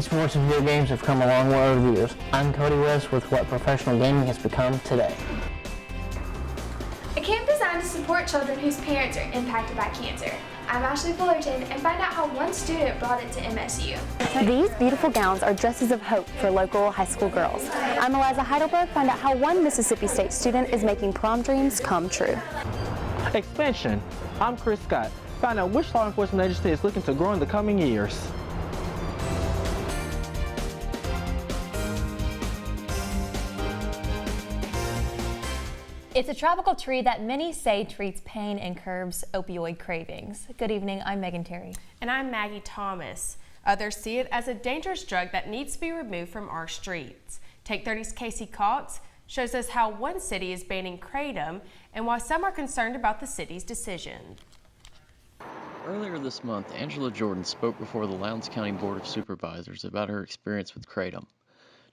Esports and video games have come a long way over the years. I'm Cody West with what professional gaming has become today. A camp designed to support children whose parents are impacted by cancer. I'm Ashley Fullerton and find out how one student brought it to MSU. These beautiful gowns are dresses of hope for local high school girls. I'm Eliza Heidelberg. Find out how one Mississippi State student is making prom dreams come true. Expansion. I'm Chris Scott. Find out which law enforcement agency is looking to grow in the coming years. It's a tropical tree that many say treats pain and curbs opioid cravings. Good evening, I'm Megan Terry. And I'm Maggie Thomas. Others see it as a dangerous drug that needs to be removed from our streets. Take 30's Casey Cox shows us how one city is banning kratom and why some are concerned about the city's decision. Earlier this month, Angela Jordan spoke before the Lowndes County Board of Supervisors about her experience with kratom.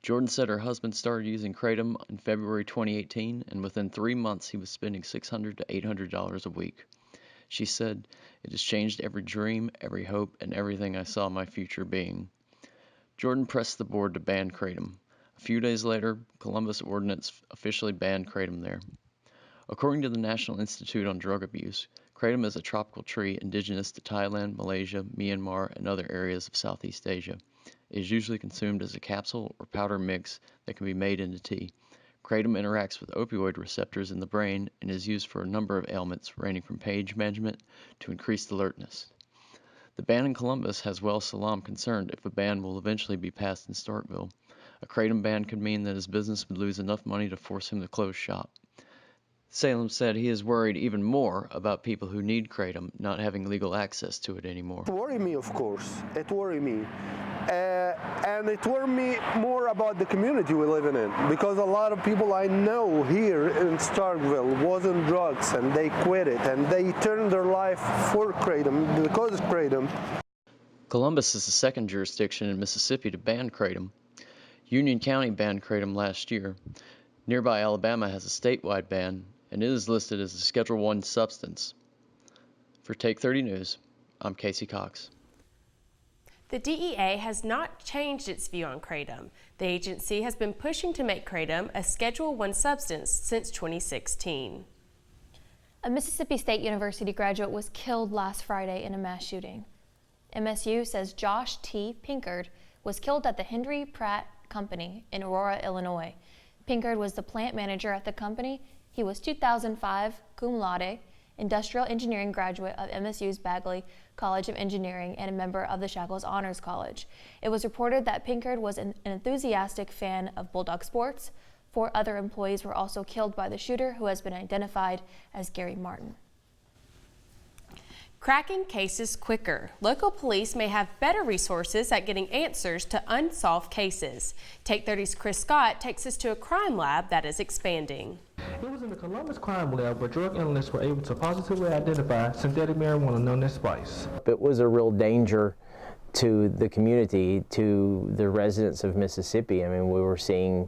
Jordan said her husband started using kratom in February 2018, and within 3 months he was spending $600 to $800 a week. She said, "It has changed every dream, every hope, and everything I saw my future being." Jordan pressed the board to ban kratom. A few days later, Columbus Ordinance officially banned kratom there. According to the National Institute on Drug Abuse, kratom is a tropical tree indigenous to Thailand, Malaysia, Myanmar, and other areas of Southeast Asia. It is usually consumed as a capsule or powder mix that can be made into tea. Kratom interacts with opioid receptors in the brain and is used for a number of ailments ranging from pain management to increased alertness. The ban in Columbus has Wells Salam concerned if a ban will eventually be passed in Starkville. A kratom ban could mean that his business would lose enough money to force him to close shop. Salem said he is worried even more about people who need kratom not having legal access to it anymore. It worried me, of course. It worried me. And it worried me more about the community we live in, because a lot of people I know here in Starkville was on drugs and they quit it and they turned their life for kratom because of kratom. Columbus is the second jurisdiction in Mississippi to ban kratom. Union County banned kratom last year. Nearby Alabama has a statewide ban, and it is listed as a Schedule I substance. For Take 30 News, I'm Casey Cox. The DEA has not changed its view on kratom. The agency has been pushing to make kratom a Schedule I substance since 2016. A Mississippi State University graduate was killed last Friday in a mass shooting. MSU says Josh T. Pinkard was killed at the Henry Pratt Company in Aurora, Illinois. Pinkard was the plant manager at the company. He was 2005 cum laude industrial engineering graduate of MSU's Bagley College of Engineering and a member of the Shackles Honors College. It was reported that Pinkard was an enthusiastic fan of Bulldog sports. 4 other employees were also killed by the shooter, who has been identified as Gary Martin. Cracking cases quicker. Local police may have better resources at getting answers to unsolved cases. Take 30's Chris Scott takes us to a crime lab that is expanding. It was in the Columbus Crime Lab where drug analysts were able to positively identify synthetic marijuana known as spice. It was a real danger to the community, to the residents of Mississippi. I mean, we were seeing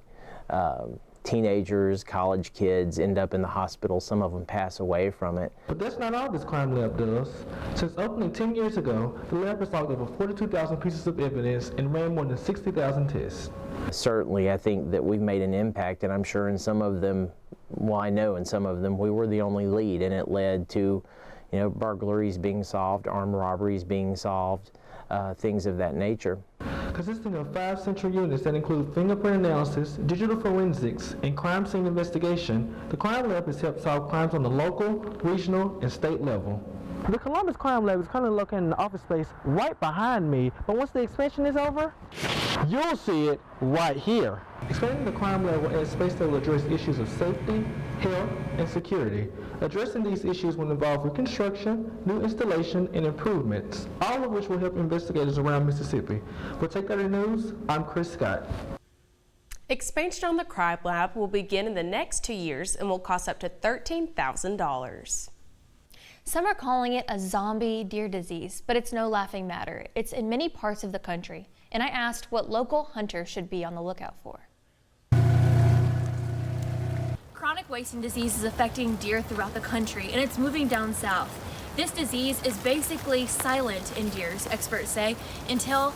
teenagers, college kids end up in the hospital. Some of them pass away from it. But that's not all this crime lab does. Since opening 10 years ago, the lab has logged over 42,000 pieces of evidence and ran more than 60,000 tests. Certainly, I think that we've made an impact, and I'm sure in some of them, well, I know in some of them we were the only lead, and it led to, burglaries being solved, armed robberies being solved, things of that nature. Consisting of 5 central units that include fingerprint analysis, digital forensics, and crime scene investigation, the Crime Lab has helped solve crimes on the local, regional, and state level. The Columbus Crime Lab is currently located in the office space right behind me, but once the expansion is over, you'll see it right here. Expanding the Crime Lab will add space that will address issues of safety, health, and security. Addressing these issues will involve reconstruction, new installation, and improvements, all of which will help investigators around Mississippi. For Take 30 News, I'm Chris Scott. Expansion on the Crime Lab will begin in the next 2 years and will cost up to $13,000. Some are calling it a zombie deer disease, but it's no laughing matter. It's in many parts of the country, and I asked what local hunters should be on the lookout for. Chronic wasting disease is affecting deer throughout the country, and it's moving down south. This disease is basically silent in deers, experts say, until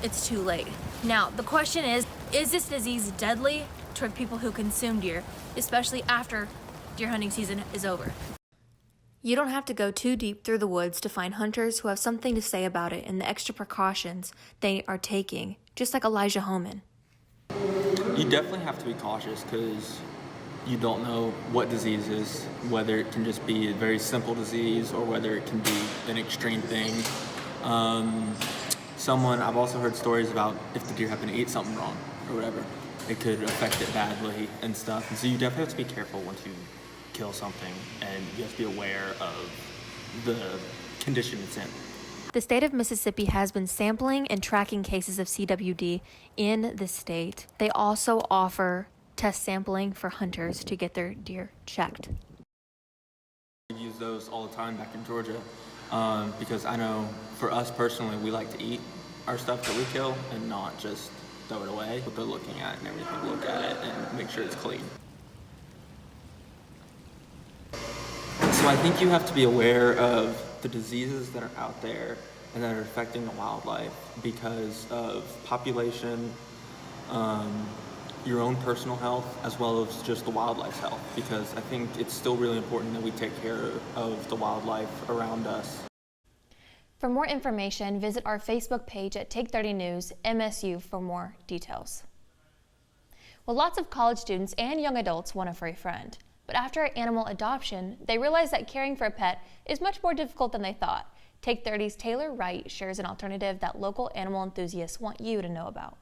it's too late. Now, the question is this disease deadly toward people who consume deer, especially after deer hunting season is over? You don't have to go too deep through the woods to find hunters who have something to say about it and the extra precautions they are taking, just like Elijah Homan. You definitely have to be cautious because you don't know what disease is, whether it can just be a very simple disease or whether it can be an extreme thing. I've also heard stories about if the deer happen to eat something wrong or whatever, it could affect it badly and stuff. And so you definitely have to be careful once you kill something, and you have to be aware of the condition it's in. The state of Mississippi has been sampling and tracking cases of CWD in the state. They also offer test sampling for hunters to get their deer checked. We use those all the time back in Georgia because I know for us personally, we like to eat our stuff that we kill and not just throw it away. What they're looking at and everything, look at it and make sure it's clean. So I think you have to be aware of the diseases that are out there and that are affecting the wildlife because of population, your own personal health, as well as just the wildlife's health, because I think it's still really important that we take care of the wildlife around us. For more information, visit our Facebook page at Take 30 News MSU for more details. Well, lots of college students and young adults want a furry friend. But after animal adoption, they realize that caring for a pet is much more difficult than they thought. Take 30's Taylor Wright shares an alternative that local animal enthusiasts want you to know about.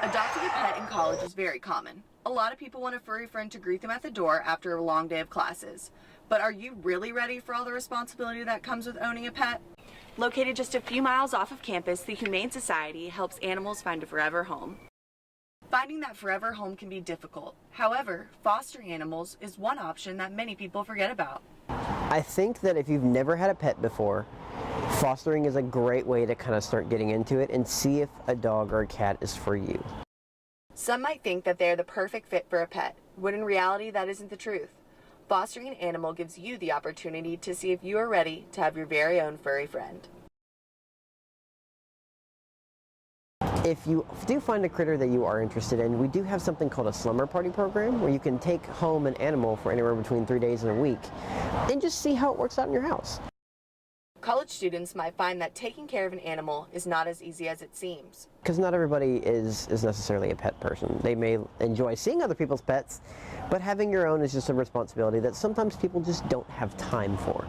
Adopting a pet in college is very common. A lot of people want a furry friend to greet them at the door after a long day of classes. But are you really ready for all the responsibility that comes with owning a pet? Located just a few miles off of campus, the Humane Society helps animals find a forever home. Finding that forever home can be difficult. However, fostering animals is one option that many people forget about. I think that if you've never had a pet before, fostering is a great way to kind of start getting into it and see if a dog or a cat is for you. Some might think that they're the perfect fit for a pet, when in reality that isn't the truth. Fostering an animal gives you the opportunity to see if you are ready to have your very own furry friend. If you do find a critter that you are interested in, we do have something called a slumber party program where you can take home an animal for anywhere between 3 days and a week and just see how it works out in your house. College students might find that taking care of an animal is not as easy as it seems. Because not everybody is necessarily a pet person. They may enjoy seeing other people's pets, but having your own is just a responsibility that sometimes people just don't have time for.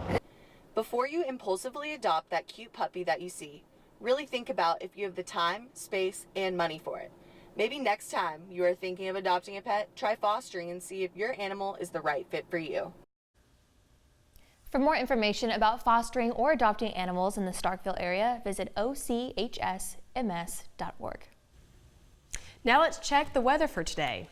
Before you impulsively adopt that cute puppy that you see, really think about if you have the time, space, and money for it. Maybe next time you are thinking of adopting a pet, try fostering and see if your animal is the right fit for you. For more information about fostering or adopting animals in the Starkville area, visit ochsms.org. Now let's check the weather for today.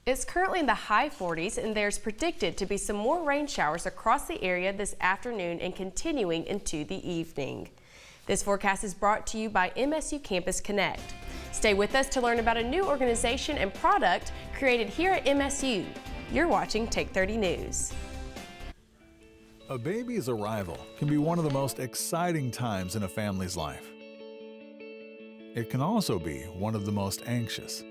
It's currently in the high 40s and there's predicted to be some more rain showers across the area this afternoon and continuing into the evening. This forecast is brought to you by MSU Campus Connect. Stay with us to learn about a new organization and product created here at MSU. You're watching Take 30 News. A baby's arrival can be one of the most exciting times in a family's life. It can also be one of the most anxious,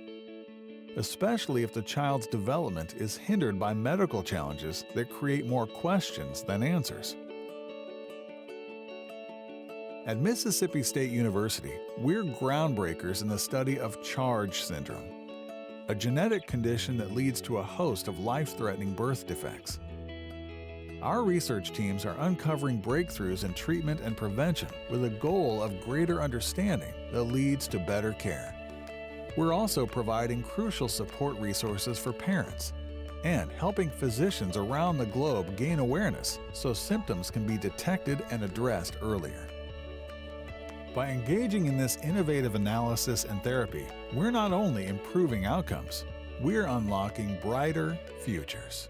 especially if the child's development is hindered by medical challenges that create more questions than answers. At Mississippi State University, we're groundbreakers in the study of CHARGE syndrome, a genetic condition that leads to a host of life-threatening birth defects. Our research teams are uncovering breakthroughs in treatment and prevention with a goal of greater understanding that leads to better care. We're also providing crucial support resources for parents and helping physicians around the globe gain awareness so symptoms can be detected and addressed earlier. By engaging in this innovative analysis and therapy, we're not only improving outcomes, we're unlocking brighter futures.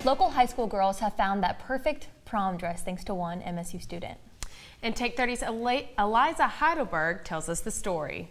Local high school girls have found that perfect prom dress thanks to one MSU student. And Take 30's Eliza Heidelberg tells us the story.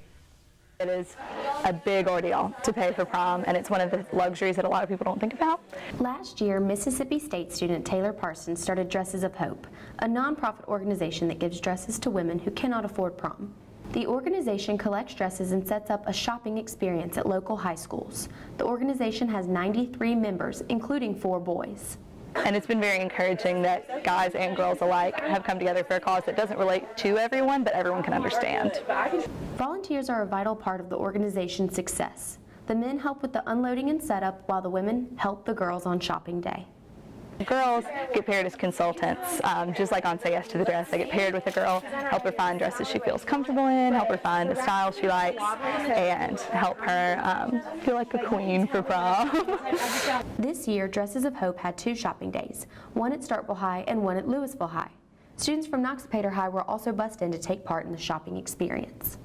It is a big ordeal to pay for prom, and it's one of the luxuries that a lot of people don't think about. Last year, Mississippi State student Taylor Parsons started Dresses of Hope, a nonprofit organization that gives dresses to women who cannot afford prom. The organization collects dresses and sets up a shopping experience at local high schools. The organization has 93 members, including 4 boys. And it's been very encouraging that guys and girls alike have come together for a cause that doesn't relate to everyone, but everyone can understand. Volunteers are a vital part of the organization's success. The men help with the unloading and setup, while the women help the girls on shopping day. Girls get paired as consultants, just like on Say Yes to the Dress. They get paired with a girl, help her find dresses she feels comfortable in, help her find a style she likes, and help her feel like a queen for prom. This year, Dresses of Hope had 2 shopping days, one at Starkville High and one at Louisville High. Students from Noxapater High were also bussed in to take part in the shopping experience.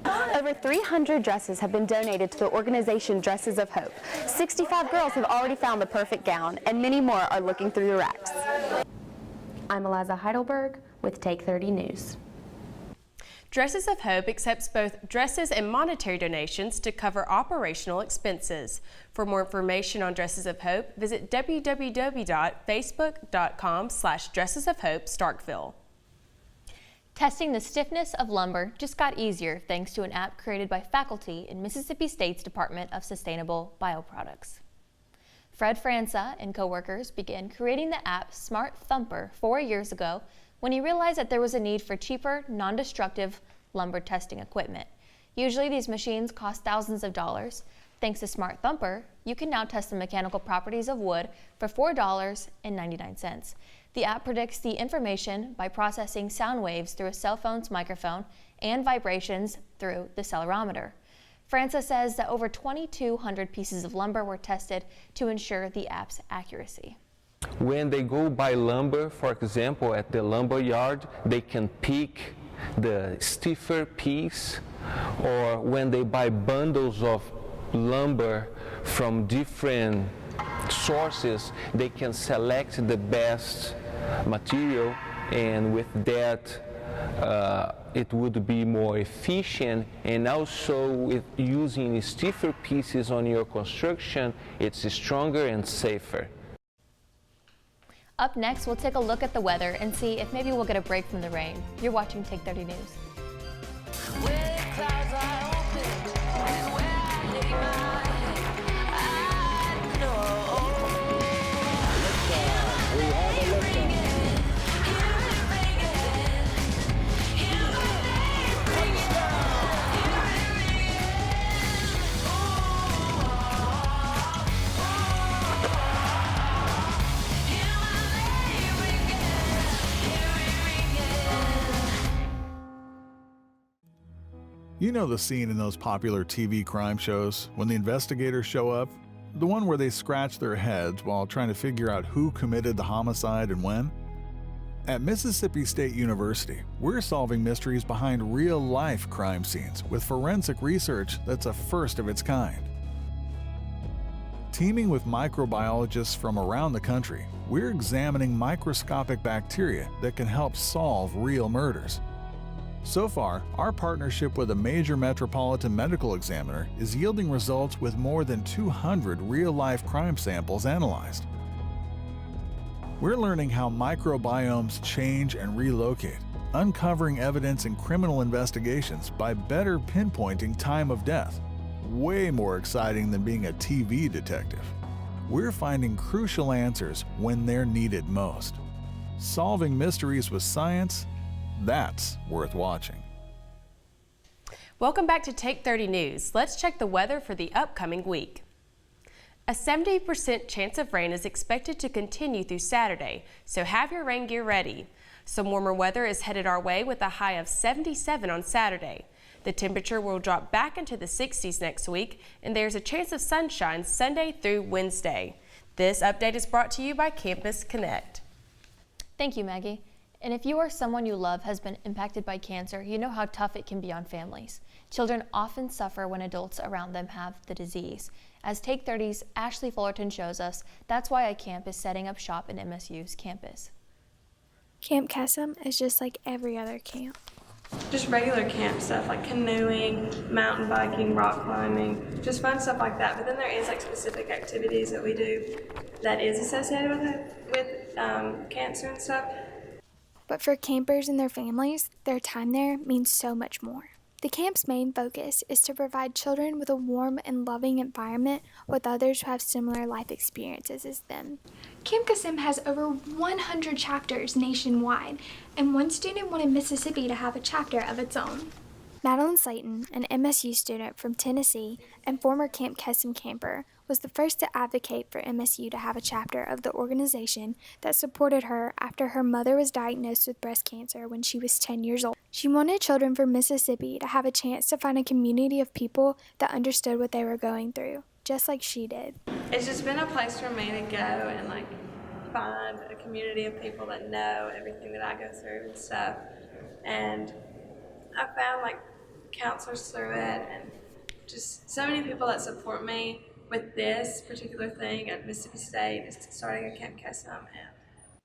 Over 300 dresses have been donated to the organization Dresses of Hope. 65 girls have already found the perfect gown, and many more are looking through the racks. I'm Eliza Heidelberg with Take 30 News. Dresses of Hope accepts both dresses and monetary donations to cover operational expenses. For more information on Dresses of Hope, visit www.facebook.com/dresses-of-hope-Starkville. Testing the stiffness of lumber just got easier thanks to an app created by faculty in Mississippi State's Department of Sustainable Bioproducts. Fred Franza and co-workers began creating the app Smart Thumper 4 years ago when he realized that there was a need for cheaper, non-destructive lumber testing equipment. Usually these machines cost thousands of dollars. Thanks to Smart Thumper, you can now test the mechanical properties of wood for $4.99. The app predicts the information by processing sound waves through a cell phone's microphone and vibrations through the accelerometer. Francis says that over 2,200 pieces of lumber were tested to ensure the app's accuracy. When they go buy lumber, for example, at the lumber yard, they can pick the stiffer piece, or when they buy bundles of lumber from different sources, they can select the best material, and with that it would be more efficient. And also with using stiffer pieces on your construction, it's stronger and safer. Up next, we'll take a look at the weather and see if maybe we'll get a break from the rain. You're watching Take 30 News. You know the scene in those popular TV crime shows when the investigators show up? The one where they scratch their heads while trying to figure out who committed the homicide and when? At Mississippi State University, we're solving mysteries behind real-life crime scenes with forensic research that's a first of its kind. Teaming with microbiologists from around the country, we're examining microscopic bacteria that can help solve real murders. So far, our partnership with a major metropolitan medical examiner is yielding results with more than 200 real-life crime samples analyzed. We're learning how microbiomes change and relocate, uncovering evidence in criminal investigations by better pinpointing time of death. Way more exciting than being a TV detective. We're finding crucial answers when they're needed most. Solving mysteries with science, that's worth watching. Welcome back to Take 30 News. Let's check the weather for the upcoming week. A 70% chance of rain is expected to continue through Saturday, so have your rain gear ready. Some warmer weather is headed our way with a high of 77 on Saturday. The temperature will drop back into the 60s next week, and there's a chance of sunshine Sunday through Wednesday. This update is brought to you by Campus Connect. Thank you, Maggie. And if you or someone you love has been impacted by cancer, you know how tough it can be on families. Children often suffer when adults around them have the disease. As Take 30's Ashley Fullerton shows us, that's why iCamp is setting up shop in MSU's campus. Camp Kesem is just like every other camp. Just regular camp stuff like canoeing, mountain biking, rock climbing, just fun stuff like that. But then there is like specific activities that we do that is associated with cancer and stuff. But for campers and their families, their time there means so much more. The camp's main focus is to provide children with a warm and loving environment with others who have similar life experiences as them. Camp Kesem has over 100 chapters nationwide, and one student wanted Mississippi to have a chapter of its own. Madeline Slayton, an MSU student from Tennessee and former Camp Kesem camper, was the first to advocate for MSU to have a chapter of the organization that supported her after her mother was diagnosed with breast cancer when she was 10 years old. She wanted children from Mississippi to have a chance to find a community of people that understood what they were going through, just like she did. It's just been a place for me to go and like find a community of people that know everything that I go through and stuff. And I found like counselors through it and just so many people that support me with this particular thing at Mississippi State is starting a Camp Kesem.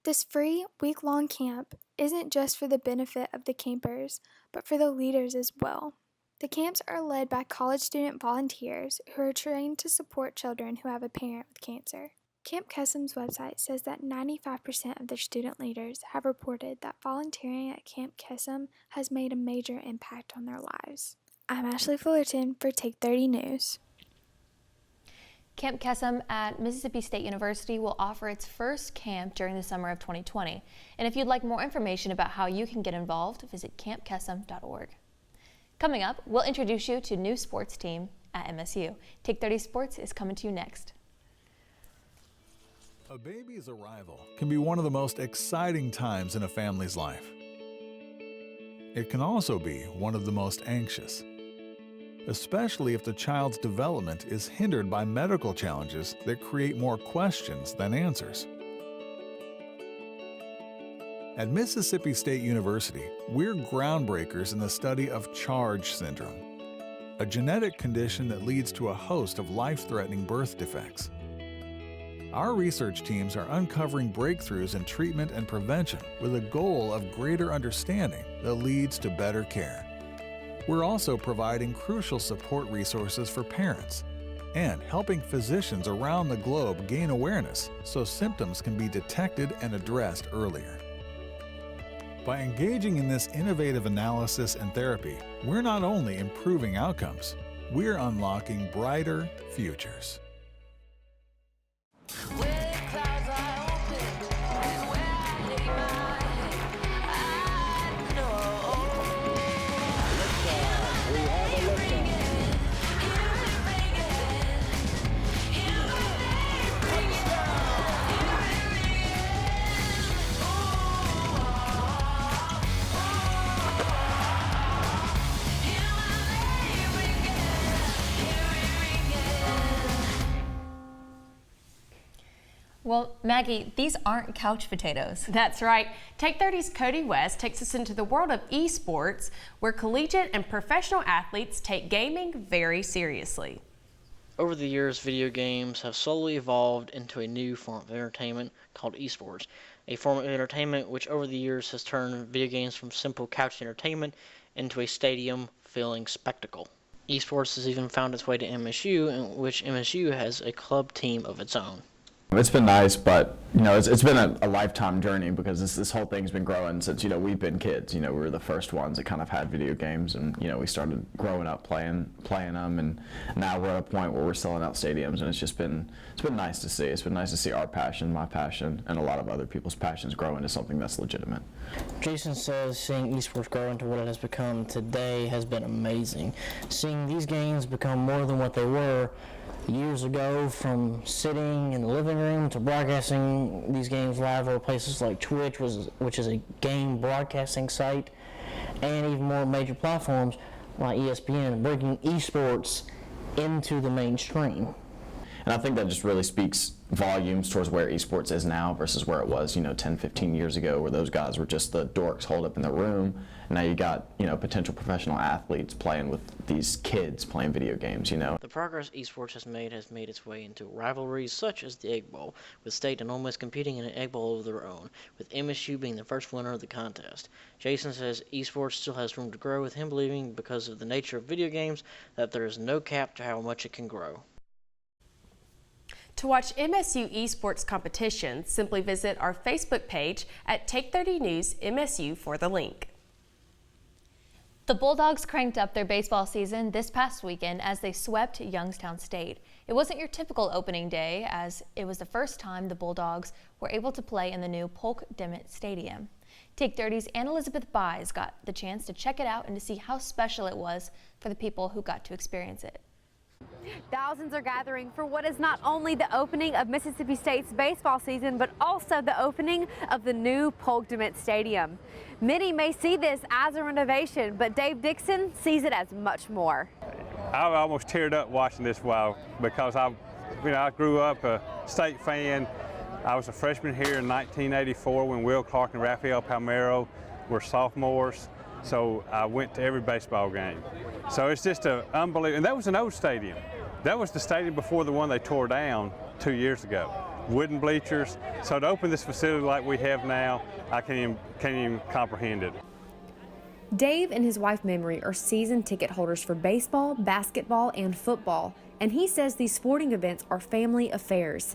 This free week-long camp isn't just for the benefit of the campers, but for the leaders as well. The camps are led by college student volunteers who are trained to support children who have a parent with cancer. Camp Kesem's website says that 95% of their student leaders have reported that volunteering at Camp Kesem has made a major impact on their lives. I'm Ashley Fullerton for Take 30 News. Camp Kesem at Mississippi State University will offer its first camp during the summer of 2020. And if you'd like more information about how you can get involved, visit campkesem.org. Coming up, we'll introduce you to new sports team at MSU. Take 30 Sports is coming to you next. A baby's arrival can be one of the most exciting times in a family's life. It can also be one of the most anxious, especially if the child's development is hindered by medical challenges that create more questions than answers. At Mississippi State University, we're groundbreakers in the study of CHARGE syndrome, a genetic condition that leads to a host of life-threatening birth defects. Our research teams are uncovering breakthroughs in treatment and prevention with a goal of greater understanding that leads to better care. We're also providing crucial support resources for parents and helping physicians around the globe gain awareness so symptoms can be detected and addressed earlier. By engaging in this innovative analysis and therapy, we're not only improving outcomes, we're unlocking brighter futures. Well, Maggie, these aren't couch potatoes. That's right. Take 30's Cody West takes us into the world of esports, where collegiate and professional athletes take gaming very seriously. Over the years, video games have slowly evolved into a new form of entertainment called esports, a form of entertainment which over the years has turned video games from simple couch entertainment into a stadium-filling spectacle. Esports has even found its way to MSU, in which MSU has a club team of its own. It's been nice, but it's been a lifetime journey because this whole thing's been growing since we've been kids. We were the first ones that kind of had video games, and we started growing up playing them, and now we're at a point where we're selling out stadiums, and it's been nice to see. It's been nice to see our passion, my passion, and a lot of other people's passions grow into something that's legitimate. Jason says seeing esports grow into what it has become today has been amazing. Seeing these games become more than what they were years ago, from sitting in the living room to broadcasting these games live over places like Twitch, which is a game broadcasting site, and even more major platforms like ESPN, bringing esports into the mainstream. And I think that just really speaks volumes towards where esports is now versus where it was, 10, 15 years ago, where those guys were just the dorks holed up in their room. And now you got, potential professional athletes playing with these kids playing video games, The progress esports has made its way into rivalries such as the Egg Bowl, with State and Ole Miss competing in an Egg Bowl of their own, with MSU being the first winner of the contest. Jason says esports still has room to grow, with him believing, because of the nature of video games, that there is no cap to how much it can grow. To watch MSU esports competition, simply visit our Facebook page at Take 30 News MSU for the link. The Bulldogs cranked up their baseball season this past weekend as they swept Youngstown State. It wasn't your typical opening day, as it was the first time the Bulldogs were able to play in the new Polk Dimmitt Stadium. Take 30's Ann Elizabeth Byes got the chance to check it out and to see how special it was for the people who got to experience it. Thousands are gathering for what is not only the opening of Mississippi State's baseball season, but also the opening of the new Polk Dimmitt Stadium. Many may see this as a renovation, but Dave Dixon sees it as much more. I almost teared up watching this because I grew up a State fan. I was a freshman here in 1984 when Will Clark and Rafael Palmeiro were sophomores. So I went to every baseball game. So it's just unbelievable. And that was an old stadium. That was the stadium before the one they tore down 2 years ago. Wooden bleachers. So to open this facility like we have now, I can't even comprehend it. Dave and his wife Memory are season ticket holders for baseball, basketball, and football. And he says these sporting events are family affairs.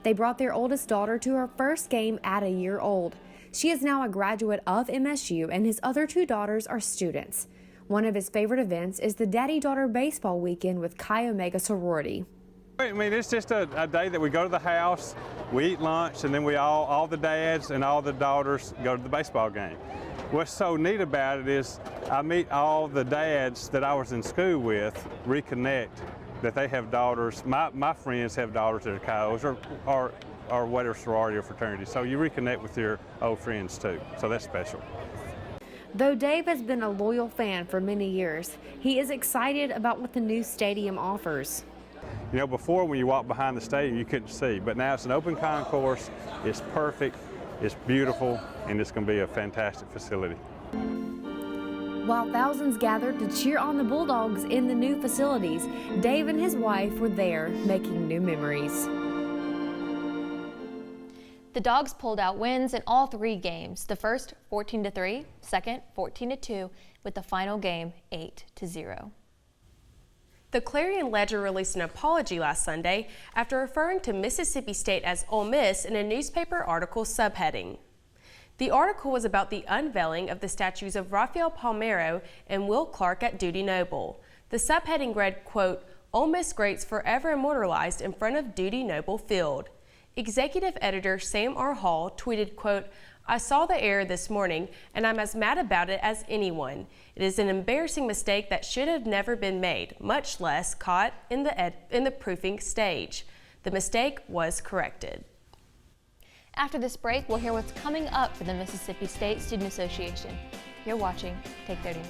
They brought their oldest daughter to her first game at a year old. She is now a graduate of MSU, and his other two daughters are students. One of his favorite events is the Daddy-Daughter Baseball Weekend with Chi Omega Sorority. I mean, it's just a day that we go to the house, we eat lunch, and then we all the dads and all the daughters go to the baseball game. What's so neat about it is I meet all the dads that I was in school with, reconnect, that they have daughters. My friends have daughters that are Chios or whatever sorority or fraternity. So you reconnect with your old friends too. So that's special. Though Dave has been a loyal fan for many years, he is excited about what the new stadium offers. Before when you walked behind the stadium, you couldn't see, but now it's an open concourse. It's perfect, it's beautiful, and it's going to be a fantastic facility. While thousands gathered to cheer on the Bulldogs in the new facilities, Dave and his wife were there making new memories. The Dogs pulled out wins in all three games. The first 14-3, second 14-2, with the final game 8-0. The Clarion Ledger released an apology last Sunday after referring to Mississippi State as Ole Miss in a newspaper article subheading. The article was about the unveiling of the statues of Rafael Palmeiro and Will Clark at Dudy Noble. The subheading read, quote, "Ole Miss greats forever immortalized in front of Dudy Noble Field." Executive editor Sam R. Hall tweeted, quote, "I saw the error this morning and I'm as mad about it as anyone. It is an embarrassing mistake that should have never been made, much less caught in the proofing stage. The mistake was corrected." After this break, we'll hear what's coming up for the Mississippi State Student Association. You're watching Take 30 News.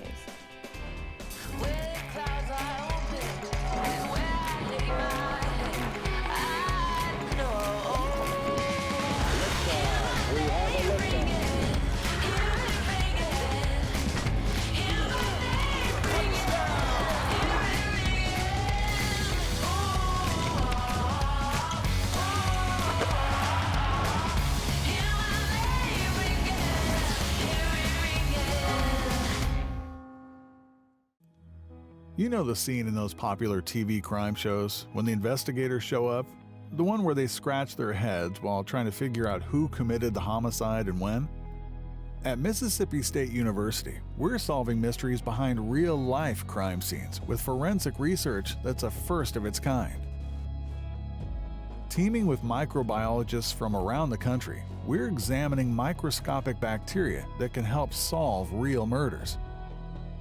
You know the scene in those popular TV crime shows when the investigators show up? The one where they scratch their heads while trying to figure out who committed the homicide and when? At Mississippi State University, we're solving mysteries behind real-life crime scenes with forensic research that's a first of its kind. Teaming with microbiologists from around the country, we're examining microscopic bacteria that can help solve real murders.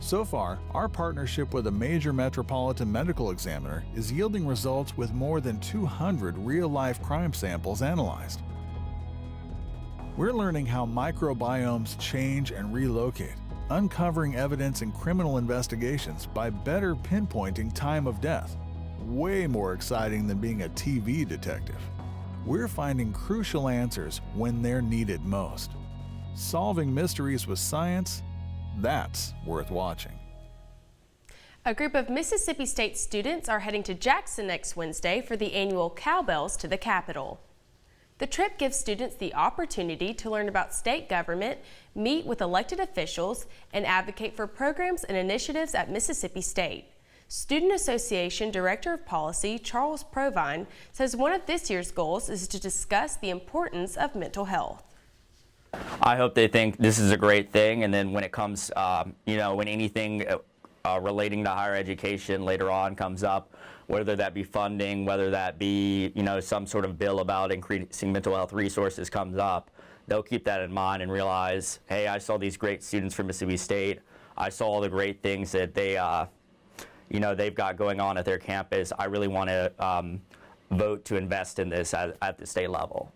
So far, our partnership with a major metropolitan medical examiner is yielding results with more than 200 real-life crime samples analyzed. We're learning how microbiomes change and relocate, uncovering evidence in criminal investigations by better pinpointing time of death, way more exciting than being a TV detective. We're finding crucial answers when they're needed most. Solving mysteries with science, that's worth watching. A group of Mississippi State students are heading to Jackson next Wednesday for the annual Cowbells to the Capitol. The trip gives students the opportunity to learn about state government, meet with elected officials, and advocate for programs and initiatives at Mississippi State. Student Association Director of Policy Charles Provine says one of this year's goals is to discuss the importance of mental health. I hope they think this is a great thing, and then when it comes, when anything relating to higher education later on comes up, whether that be funding, whether that be, some sort of bill about increasing mental health resources comes up, they'll keep that in mind and realize, hey, I saw these great students from Mississippi State. I saw all the great things that they've got going on at their campus. I really want to vote to invest in this at the state level.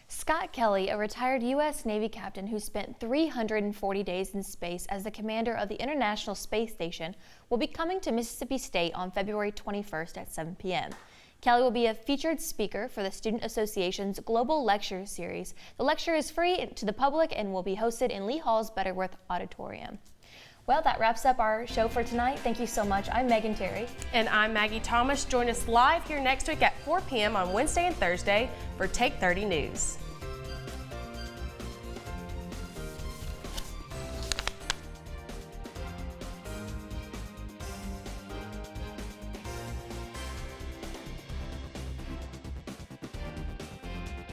Scott Kelly, a retired U.S. Navy captain who spent 340 days in space as the commander of the International Space Station, will be coming to Mississippi State on February 21st at 7 p.m. Kelly will be a featured speaker for the Student Association's Global Lecture Series. The lecture is free to the public and will be hosted in Lee Hall's Butterworth Auditorium. Well, that wraps up our show for tonight. Thank you so much. I'm Megan Terry. And I'm Maggie Thomas. Join us live here next week at 4 p.m. on Wednesday and Thursday for Take 30 News.